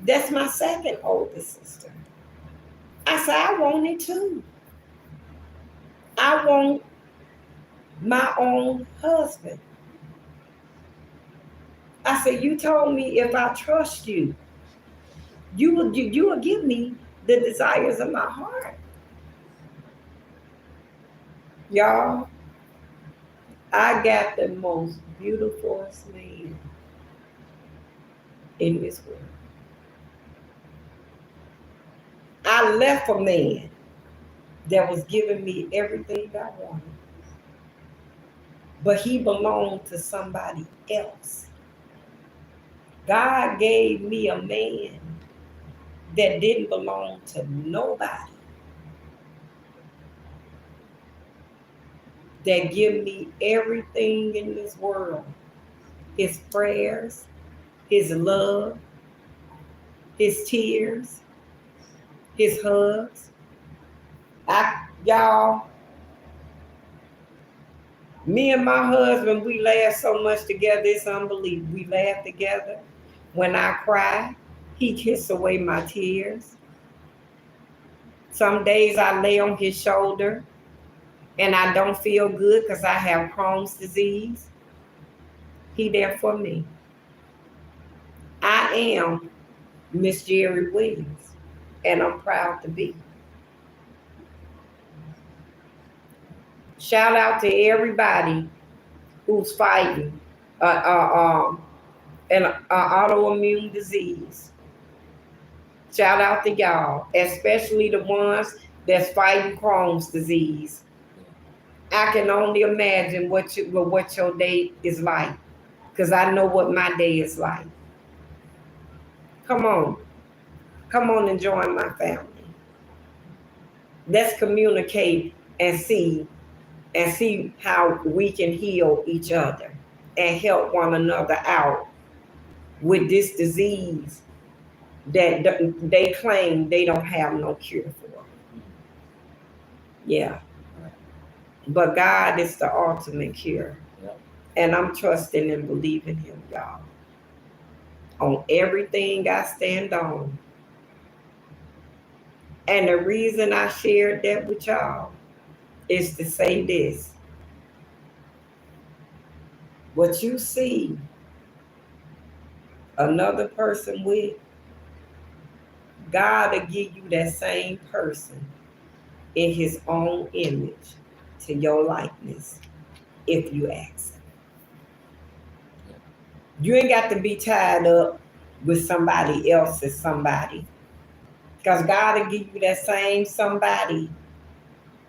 That's my second oldest sister. I said, I want it too. I want my own husband. I said, you told me if I trust you, you will give me the desires of my heart. Y'all, I got the most beautiful man in this world. I left a man that was giving me everything I wanted, but he belonged to somebody else. God gave me a man that didn't belong to nobody, that give me everything in this world. His prayers, his love, his tears, his hugs. Y'all, me and my husband, we laugh so much together, it's unbelievable. We laugh together. When I cry, he kisses away my tears. Some days I lay on his shoulder and I don't feel good because I have Crohn's disease. He there for me. I am Miss Gerry Williams, and I'm proud to be. Shout out to everybody who's fighting an autoimmune disease. Shout out to y'all, especially the ones that's fighting Crohn's disease. I can only imagine what your day is like, because I know what my day is like. Come on and join my family. Let's communicate and see how we can heal each other and help one another out with this disease that they claim they don't have no cure for. Yeah. But God is the ultimate cure. Yep. And I'm trusting and believing him, y'all. On everything I stand on. And the reason I shared that with y'all is to say this. What you see another person with, God will give you that same person in his own image to your likeness if you ask him. You ain't got to be tied up with somebody else's somebody. Because God will give you that same somebody,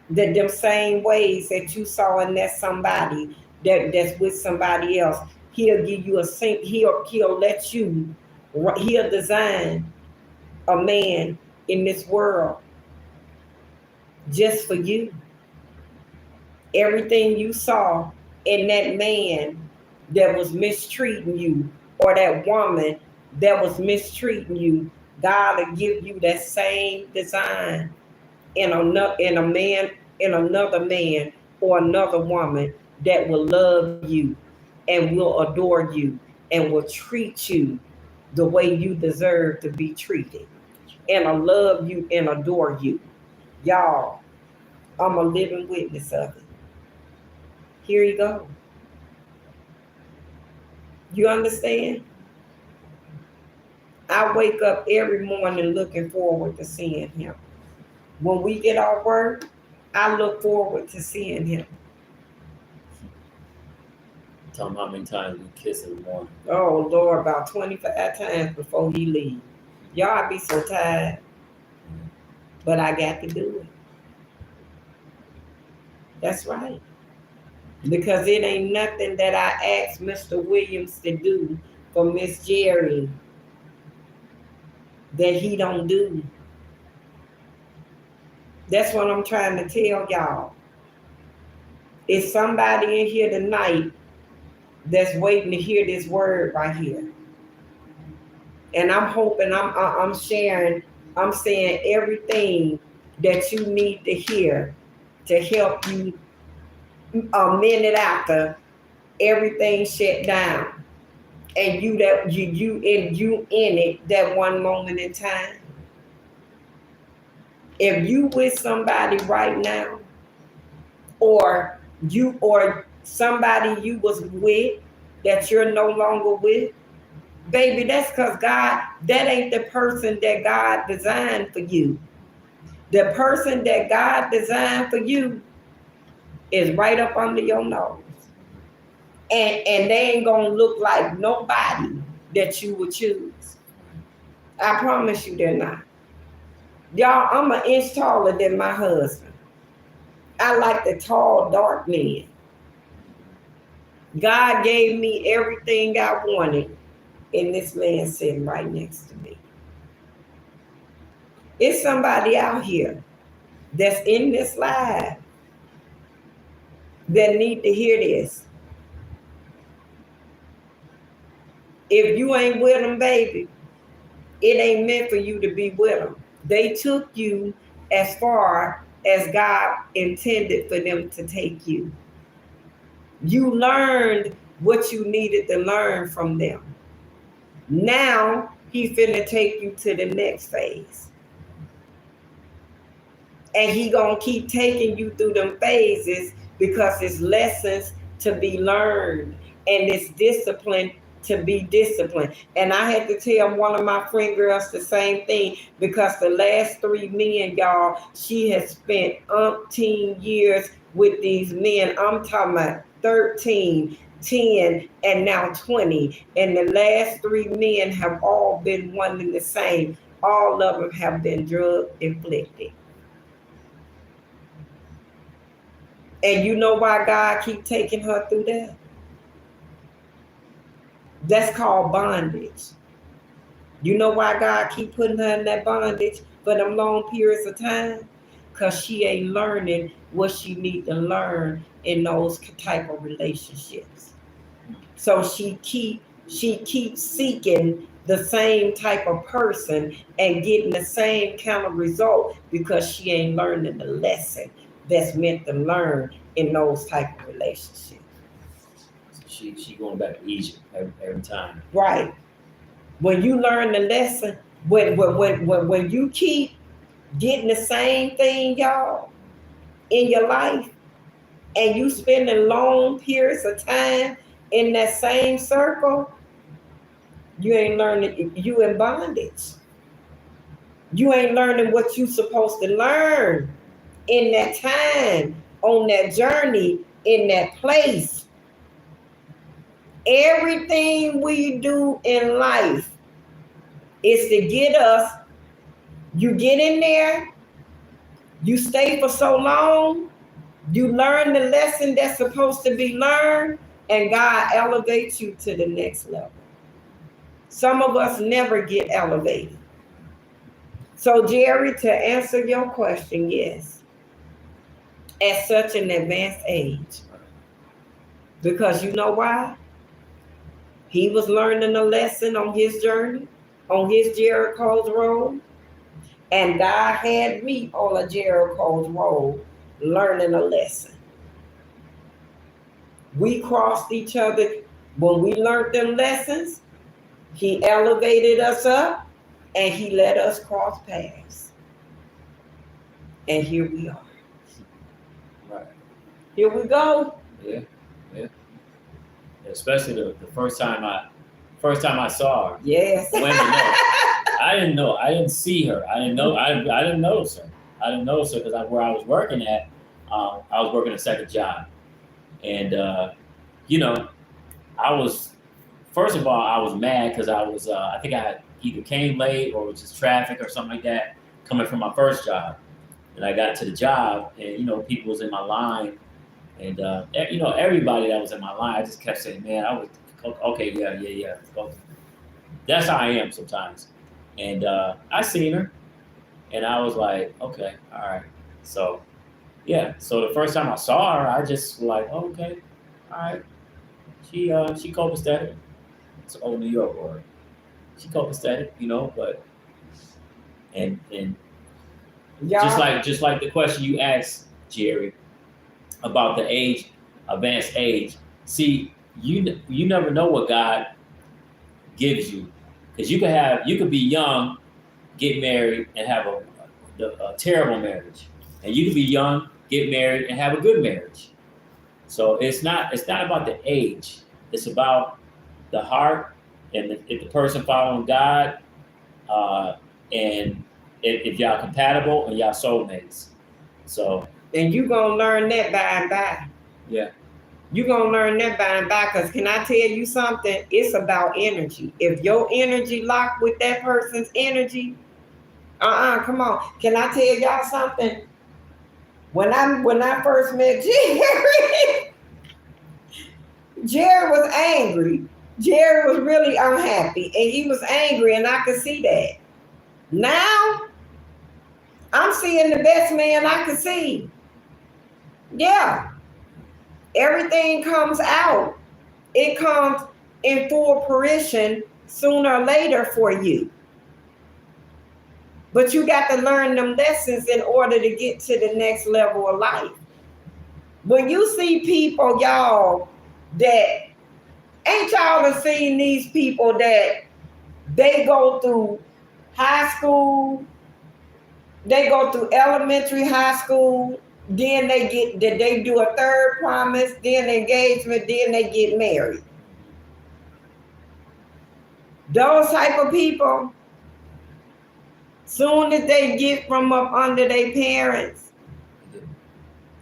that them same ways that you saw in that somebody that's with somebody else. He'll give you he'll let you, he'll design a man in this world just for you. Everything you saw in that man that was mistreating you, or that woman that was mistreating you, God will give you that same design in another man or another woman that will love you and will adore you and will treat you the way you deserve to be treated, and will love you and adore you. Y'all, I'm a living witness of it. Here you go. You understand? I wake up every morning looking forward to seeing him. When we get our work, I look forward to seeing him. Tell him how many times we kiss in the morning. Oh Lord, about 25 times before he leave. Y'all, I be so tired, but I got to do it. That's right. Because it ain't nothing that I asked Mr. Williams to do for Miss Gerry that he don't do. That's what I'm trying to tell y'all. It's somebody in here tonight that's waiting to hear this word right here. And I'm hoping I'm sharing, I'm saying everything that you need to hear to help you a minute after everything shut down. And you in it that one moment in time. If you with somebody right now, or somebody you was with that you're no longer with, baby, that's because God, that ain't the person that God designed for you. The person that God designed for you is right up under your nose. And they ain't gonna look like nobody that you would choose. I promise you they're not. Y'all, I'm an inch taller than my husband. I like the tall, dark men. God gave me everything I wanted in this man sitting right next to me. It's somebody out here that's in this live that need to hear this. If you ain't with them, baby, it ain't meant for you to be with them. They took you as far as God intended for them to take you. You learned what you needed to learn from them. Now he finna take you to the next phase. And he gonna keep taking you through them phases because it's lessons to be learned and it's discipline to be disciplined. And I had to tell one of my friend girls the same thing, because the last 3 men, y'all, she has spent umpteen years with these men. I'm talking about 13, 10, and now 20. And the last 3 men have all been one and the same. All of them have been drug inflicted. And you know why God keep taking her through that? That's called bondage. You know why God keep putting her in that bondage for them long periods of time? Because she ain't learning what she need to learn in those type of relationships. So she keeps seeking the same type of person and getting the same kind of result because she ain't learning the lesson that's meant to learn in those type of relationships. She going back to Egypt every time. Right. When you learn the lesson, when you keep getting the same thing, y'all, in your life, and you spending long periods of time in that same circle, you ain't learning. You in bondage. You ain't learning what you supposed to learn in that time, on that journey, in that place. Everything we do in life is to get us, you get in there, you stay for so long, you learn the lesson that's supposed to be learned, and God elevates you to the next level. Some of us never get elevated. So, Gerry, to answer your question, yes, at such an advanced age. Because you know why? He was learning a lesson on his journey, on his Jericho's road. And God had me on a Jericho's road learning a lesson. We crossed each other. When we learned them lessons, he elevated us up and he let us cross paths. And here we are. Right. Here we go. Yeah. Especially the first time I saw her. Yes. Women know. I didn't know. I didn't see her. I didn't know. I didn't notice her. I didn't notice her because where I was working at, I was working a second job, and I was, first of all, I was mad because I was I think I had either came late or it was just traffic or something like that coming from my first job, and I got to the job and people was in my line. And everybody that was in my line, I just kept saying, "Man, I was okay, yeah." That's how I am sometimes. And I seen her, and I was like, "Okay, all right." So, yeah. So the first time I saw her, I just was like, oh, "Okay, all right." She copacetic. It's old New York word. She copacetic, but and Y'all, just like the question you asked, Gerry, about the age, advanced age. See, you never know what God gives you, because you could be young, get married, and have a terrible marriage, and you could be young, get married, and have a good marriage. So it's not about the age. It's about the heart, and if the person following God, and if y'all compatible and y'all soulmates. So. and you gonna learn that by and by. Yeah. You're going to learn that by and by, because can I tell you something? It's about energy. If your energy locked with that person's energy, come on. Can I tell y'all something? When I first met Gerry, Gerry was angry. Gerry was really unhappy, and he was angry, and I could see that. Now, I'm seeing the best man I could see. Yeah. Everything comes out. It comes in full fruition sooner or later for you. But you got to learn them lessons in order to get to the next level of life. When you see people, y'all, that ain't y'all have seen these people that they go through high school, they go through elementary, high school, then they do a third promise, then engagement, then they get married. Those type of people, soon as they get from up under their parents,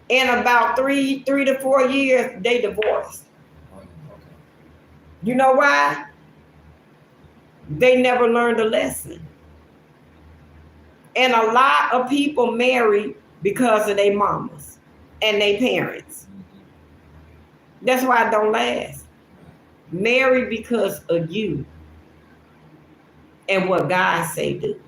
in about 3 to 4 years, they divorce. You know why? They never learned a lesson. And a lot of people marry because of their mamas and their parents. That's why it don't last. Marry because of you and what God say do.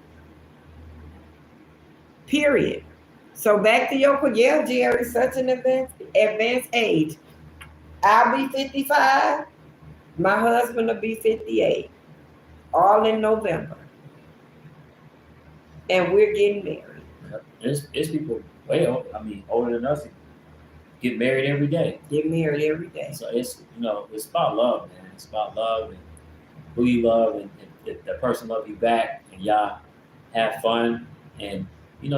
Period. So back to your question, yeah, Gerry, such an advanced age. I'll be 55. My husband will be 58. All in November. And we're getting married. There's people way older, older than us, get married every day. Get married every day. So it's it's about love, man. It's about love and who you love, and if the person love you back, and y'all have fun. And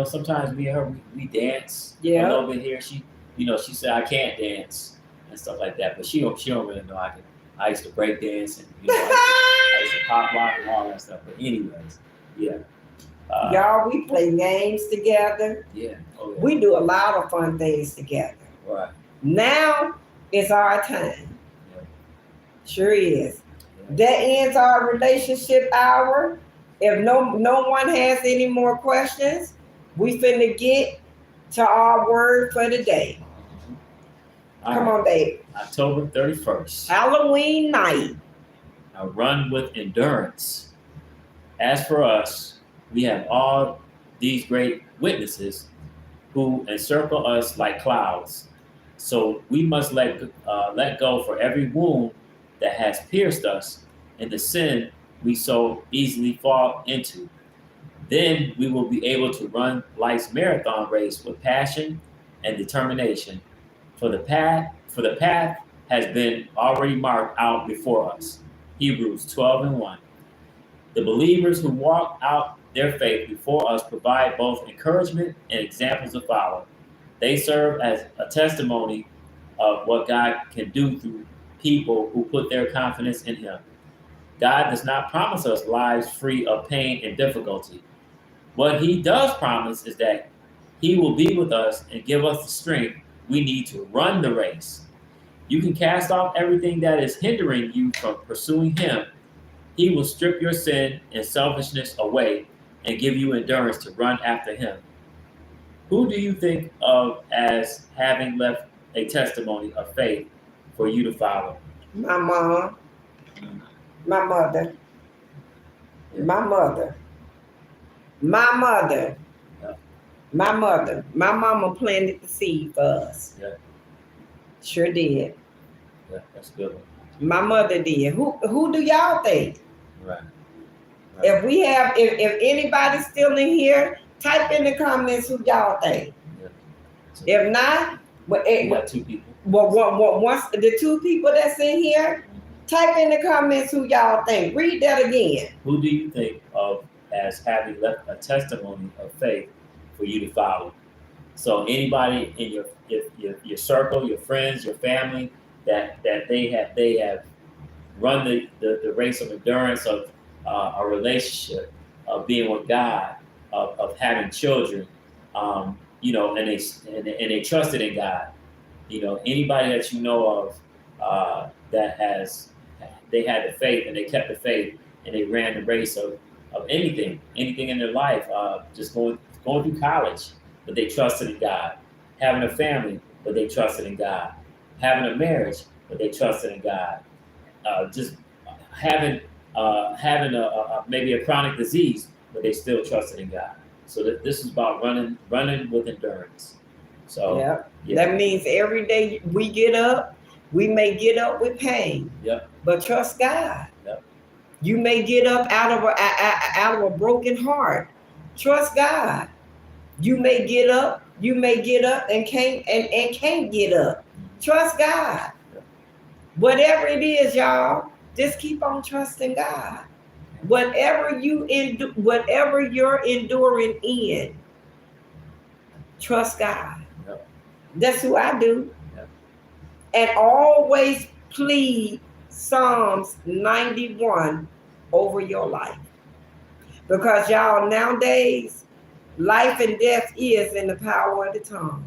sometimes me and her we dance a little bit here. She she said I can't dance and stuff like that, but she don't really know I can. I used to break dance and I used to pop rock and all that stuff. But anyways, yeah. Y'all, we play games together. Yeah. Oh, yeah. We do a lot of fun things together. Right. Now it's our time. Yeah. Sure is. Yeah. That ends our relationship hour. If no one has any more questions, we finna get to our word for the day. Come on, babe. October 31st. Halloween night. A run with endurance. As for us, we have all these great witnesses who encircle us like clouds. So we must let go for every wound that has pierced us and the sin we so easily fall into. Then we will be able to run life's marathon race with passion and determination. For the path has been already marked out before us. Hebrews 12:1. The believers who walk out their faith before us provide both encouragement and examples to follow. They serve as a testimony of what God can do through people who put their confidence in Him. God does not promise us lives free of pain and difficulty. What He does promise is that He will be with us and give us the strength we need to run the race. You can cast off everything that is hindering you from pursuing Him. He will strip your sin and selfishness away and give you endurance to run after Him. Who do you think of as having left a testimony of faith for you to follow? My mom, my mother, my mother, my mother, my mother. My mama planted the seed for us. Yeah. Sure did. Yeah, that's a good one. My mother did. Who do y'all think? Right. If anybody's still in here, type in the comments who y'all think. Yeah. So if not, we got two people. Once the two people that's in here, type in the comments who y'all think. Read that again. Who do you think of as having left a testimony of faith for you to follow? So anybody in your circle, your friends, your family, that they have run the race of endurance, of a relationship, of being with God, of having children, and they trusted in God. Anybody that you know of that they had the faith and they kept the faith and they ran the race of anything in their life, just going through college, but they trusted in God, having a family, but they trusted in God, having a marriage, but they trusted in God, just having maybe a chronic disease, but they still trusted in God. So this is about running with endurance. So yeah. That means every day we get up, we may get up with pain. Yep. But trust God. Yep. You may get up out of a broken heart. Trust God. You may get up and can't get up. Trust God. Yep. Whatever it is, y'all, just keep on trusting God. Whatever you're enduring in, trust God. Yep. That's who I do. Yep. And always plead Psalms 91 over your life. Because y'all, nowadays, life and death is in the power of the tongue.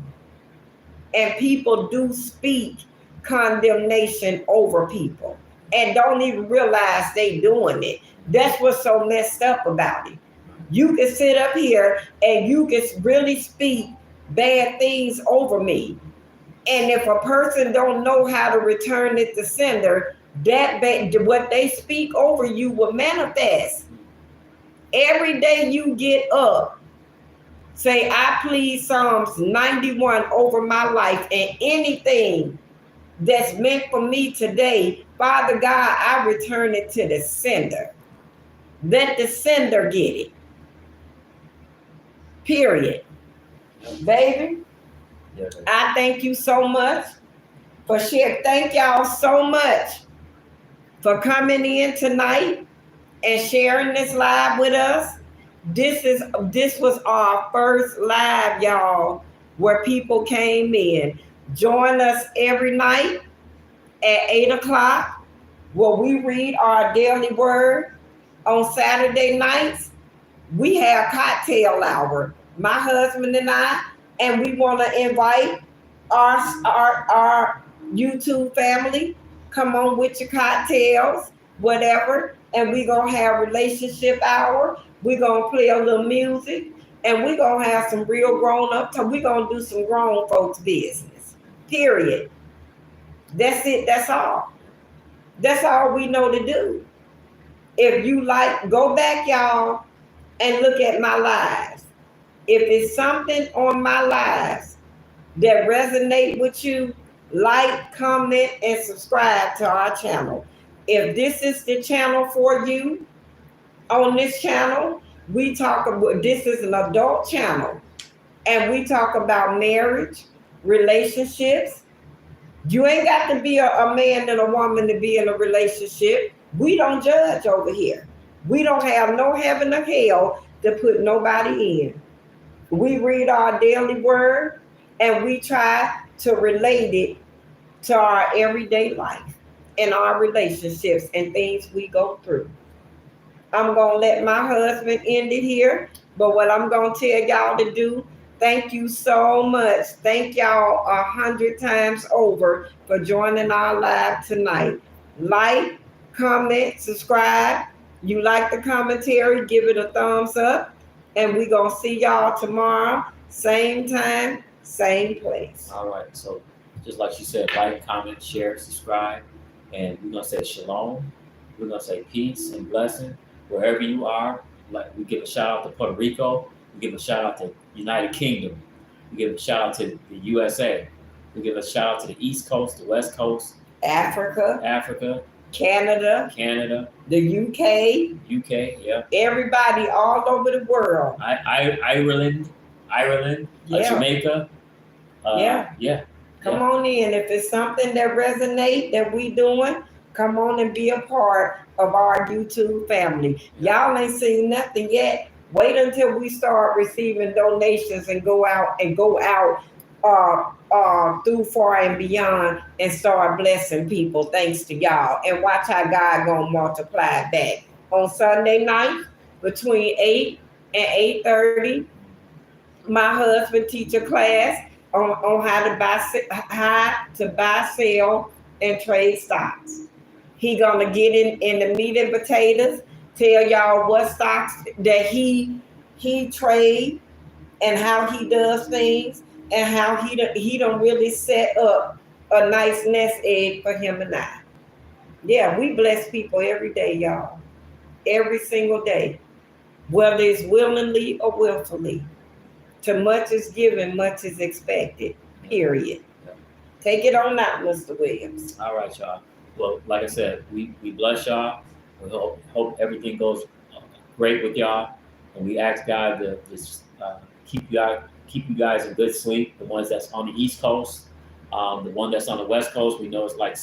And people do speak condemnation over people and don't even realize they doing it. That's what's so messed up about it. You can sit up here and you can really speak bad things over me. And if a person don't know how to return it to sender, what they speak over you will manifest. Every day you get up, say, I plead Psalms 91 over my life, and anything that's meant for me today, Father God, I return it to the sender. Let the sender get it. Period. Baby, I thank you so much for sharing. Thank y'all so much for coming in tonight and sharing this live with us. This was our first live, y'all, where people came in. Join us every night at 8 o'clock, where we read our daily word. On Saturday nights, we have cocktail hour, my husband and we want to invite our YouTube family. Come on with your cocktails, whatever, and we gonna have relationship hour. We gonna play a little music, and we gonna have some real grown up. We gonna do some grown folks business. Period. That's it. That's all. That's all we know to do. If you like, go back, y'all, and look at my lives. If it's something on my lives that resonate with you, like, comment, and subscribe to our channel. If this is the channel for you, on this channel, we talk about, this is an adult channel, and we talk about marriage, relationships. You ain't got to be a man and a woman to be in a relationship. We don't judge over here. We don't have no heaven or hell to put nobody in. We read our daily word and we try to relate it to our everyday life and our relationships and things we go through. I'm going to let my husband end it here, but what I'm going to tell y'all to do, thank you so much. Thank y'all 100 times over for joining our live tonight. Like, comment, subscribe. You like the commentary, give it a thumbs up. And we're going to see y'all tomorrow, same time, same place. All right. So just like she said, like, comment, share, subscribe. And we're going to say shalom. We're going to say peace and blessing wherever you are. Like, we give a shout out to Puerto Rico. We give a shout out to United Kingdom. We give a shout out to the USA. We give a shout out to the East Coast, the West Coast. Africa. Canada, the UK, yeah. Everybody all over the world. Ireland, Jamaica. Yeah. Come on in. If it's something that resonates that we doing, come on and be a part of our YouTube family. Y'all ain't seen nothing yet. Wait until we start receiving donations and go out through Far and Beyond and start blessing people thanks to y'all, and watch how God gonna multiply it back. On Sunday night between 8 and 8:30, my husband teach a class on how to buy, sell, and trade stocks. He gonna get in the meat and potatoes, tell y'all what stocks that he trade and how he does things, and how he don't really set up a nice nest egg for him and I. Yeah, we bless people every day, y'all. Every single day. Whether it's willingly or willfully. To much is given, much is expected. Period. Take it on out, Mr. Williams. All right, y'all. Well, like I said, we bless y'all. We hope everything goes great with y'all. And we ask God to just keep you guys in good sleep. The ones that's on the East Coast, the one that's on the West Coast, we know it's like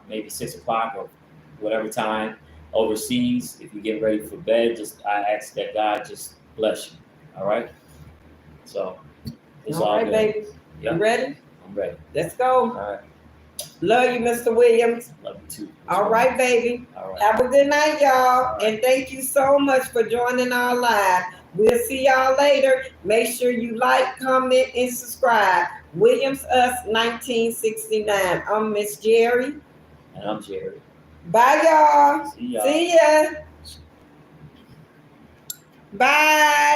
maybe 6 o'clock or whatever time. Overseas, if you get ready for bed, I ask that God just bless you. All right. So it's all right, good. Baby. Yeah. You ready? I'm ready. Let's go. All right. Love you, Mr. Williams. Love you too. All right, baby. All right. Have a good night, y'all. All right. And thank you so much for joining our live. We'll see y'all later. Make sure you like, comment, and subscribe. Williams Us 1969. I'm Miss Gerry. And I'm Gerry. Bye, y'all. See y'all. See ya. Bye.